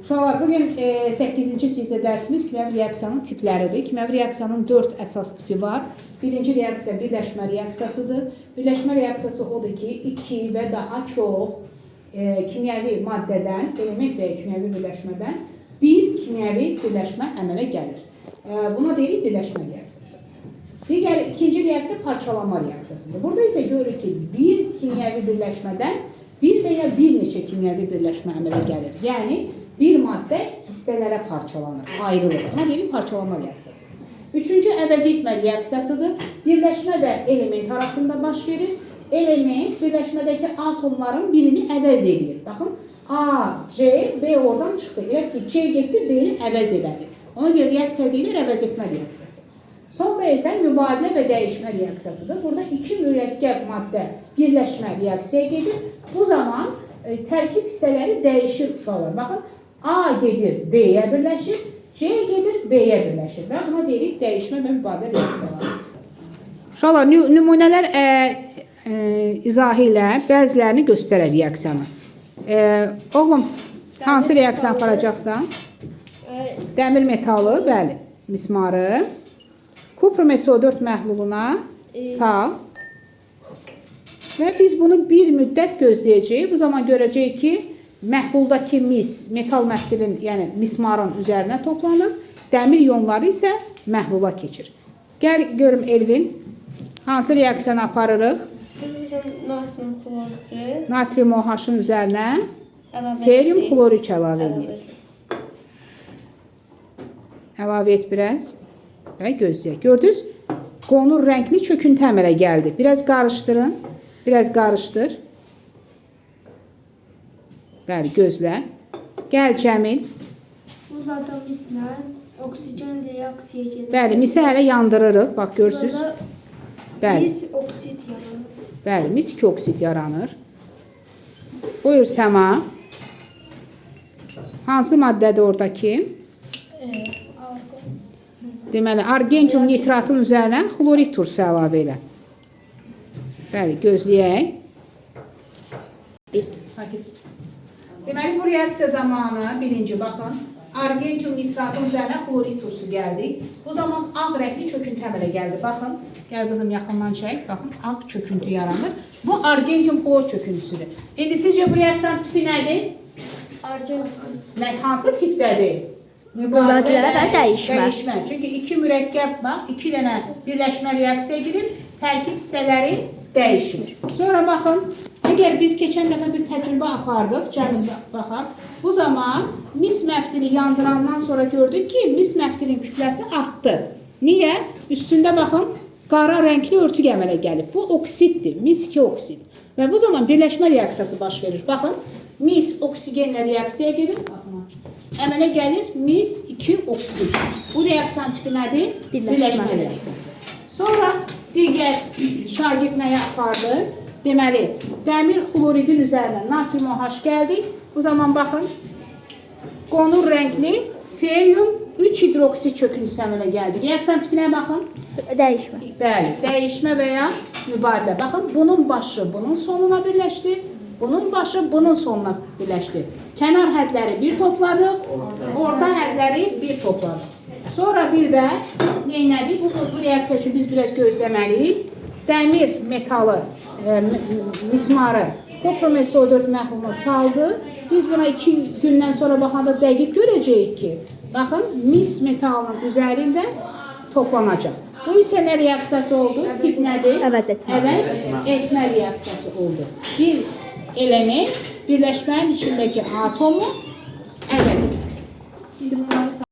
Uşaqlar, bugün 8-ci sinifdə dərsimiz kimyəvi reaksiyanın tipləridir. Kimyəvi reaksiyanın 4 əsas tipi var. Birinci reaksiya birləşmə reaksiyasıdır. Birləşmə reaksiyası odur ki, 2 və daha çox kimyəvi maddədən, element və ya kimyəvi birləşmədən bir kimyəvi birləşmə əmələ gəlir. Buna deyirik birləşmə reaksiyası. İkinci reaksiya parçalanma reaksiyasıdır. Burada isə görürük ki, bir kimyəvi birləşmədən bir və ya bir neçə kimyəvi birləşmə əmələ gəlir. Yəni, bir maddə hissələrə parçalanır, ayrılır. Buna deyirik parçalanma reaksiyası. Üçüncü əvəzi etmə reaksiyasıdır. Birləşmə və element arasında baş verir. Element birləşmədəki atomların birini əvəz edilir. Baxın, A, C, B oradan çıxdı. Elə ki, C getdi, B-ni əvəz elədi. Ona görə reaksiya deyilir əvəz etmə reaksiyası. Sonra isə mübadilə və dəyişmə reaksiyasıdır. Burada iki mürəkkəb maddə birləşmə reaksiyaya gedir. Bu zaman tərkib hissələri dəyişir uşaqlar. Baxın, A gedir D-yə birləşir, C gedir B-yə birləşir. Və buna deyirik dəyişmə və mübadilə reaksiyaları. Uşaqlar, nümunələr izahı ilə bəzilərini göstərər reaksiyanı. Oğlum, hansı reaksiya aparacaqsan? Dəmir metalı, bəli, mismarı. Kuprum SO4 məhluluna sal. Və biz bunu bir müddət gözləyəcəyik. Bu zaman görəcəyik ki, məhluldakı metal məhdilin, yəni mismarın üzərinə toplanır. Dəmir ionları isə məhlula keçir. Gəl görüm Elvin, hansı reaksiyanı aparırıq? Natrium xlorisi. Natrium OH-ın üzərinə ferium xlor 3 əlavə edirik. Əlavə et biraz və gözləyək. Gördünüz, qonur rəngli çöküntü əmələ gəldi. Biraz qarışdırın, biraz qarışdır. Bəli, gözlə. Gəl Cəmil. Bu zada mislə oksigen reaksiya gedir. Bəli, misi hələ yandırırıq. Bax, görürsünüz. Bəli. Mis oksit yaranır. Bəli, mis 2 oksit yaranır. Buyur Səma. Hansı maddədir oradakı? Deməli, argentium nitratın üzərinə xlorid turşusu əlavə elə. Bəli, gözləyək. Sakit. Deməli, bu reaksiya zamanı, birinci, baxın, argentium nitratın üzərinə xlorid turşusu gəldi. Bu zaman ağ rəngli çöküntü əmələ gəldi. Baxın, gəl qızım yaxından çək. Baxın, ağ çöküntü yaranır. Bu argentium xlor çöküntüsüdür. İndi sizcə bu reaksiyanın tipi nədir? Argentium. Hansı tipdədir? Mübadilə və dəyişmə. Çünki iki mürəkkəb var, iki dənə birləşmə reaksiyaya girib, tərkib hissələri dəyişir. Sonra baxın, əgər biz keçən dəfə bir təcrübə apardıq, Cəmil baxaq, bu zaman mis məftilini yandırandan sonra gördük ki, mis məftilin kütləsi artdı. Niyə? Üstündə baxın, qara rəngli örtük əmələ gəlib. Bu oksiddir, mis 2 oksid. Və bu zaman birləşmə reaksiyası baş verir. Baxın, mis oksigenlə reaksiyaya gedir. Əmələ gəlir mis 2 oksid. Bu reaksiyanın tipi nədir? Birləşmə reaksiyası. Sonra digər şagird nəyə apardı? Deməli, dəmir xloridin üzərinə natrium OH gəldi. Bu zaman baxın, qonur rəngli ferium 3 hidroksid çöküntüsü əmələ gəldi. Reaksiyanın tipinə baxın. Dəyişmə. Bəli, dəyişmə və ya mübadilə. Baxın, bunun başı bunun sonuna birləşdi. Bunun başı bunun sonuna birləşdi. Kənar hədləri bir topladıq, orta hədləri bir topladıq. Sonra bir də neynədik? Bu reaksiya üçün biz biraz gözləməliyik. Dəmir metalı, mismarı kuprum SO4 məhluluna saldı. Biz buna 2 gündən sonra baxanda dəqiq görəcəyik ki, baxın, mis metalının üzərində toplanacaq. Bu isə nə reaksiyası oldu? Tip nədir? Əvəz etmə. Əvəz etmə reaksiyası oldu. Bir element birləşmənin içindəki atomu əvəz edir.